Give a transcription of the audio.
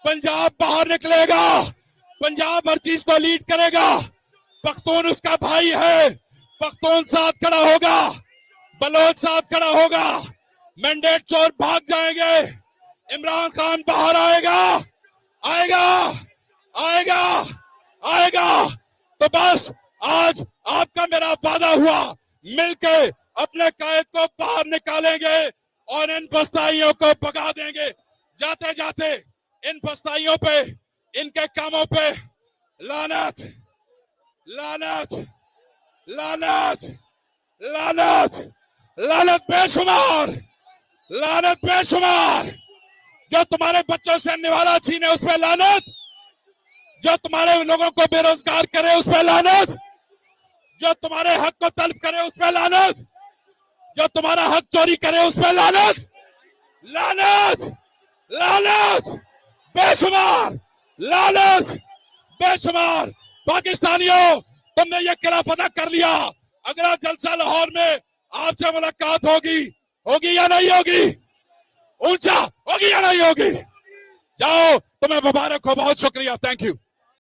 पंजाब बाहर निकलेगा, पंजाब हर चीज को लीड करेगा। पख्तून उसका भाई है, पख्तून साथ खड़ा होगा, बलोच साथ खड़ा होगा। मैंडेट चोर भाग जाएंगे, इमरान खान बाहर आएगा, आएगा, आएगा, आएगा। तो बस आज आपका मेरा वादा हुआ, मिलके अपने कायद को बाहर निकालेंगे और इन फस्ताइयों को भगा देंगे। जाते जाते इन फस्ताइयों पे, इनके कामों पे लानत, लानत, लानत, लानत, लानत बेशुमार, लानत बेशुमार। जो तुम्हारे बच्चों से निवाला छीने उस पर लानत, जो तुम्हारे लोगों को बेरोजगार करे उस पर लानत, जो तुम्हारे हक को तलब करे उस पर लानत, जो तुम्हारा हक चोरी करे उस पर लानत, लानत, लानत बेशुमार, लानत बेशुमार। पाकिस्तानियों, तुमने ये खिलाफ अदा कर लिया। अगला जलसा लाहौर में आपसे मुलाकात होगी, होगी या नहीं होगी? ऊंचा होगी या नहीं होगी? जाओ, तुम्हें मुबारक हो, बहुत शुक्रिया, थैंक यू।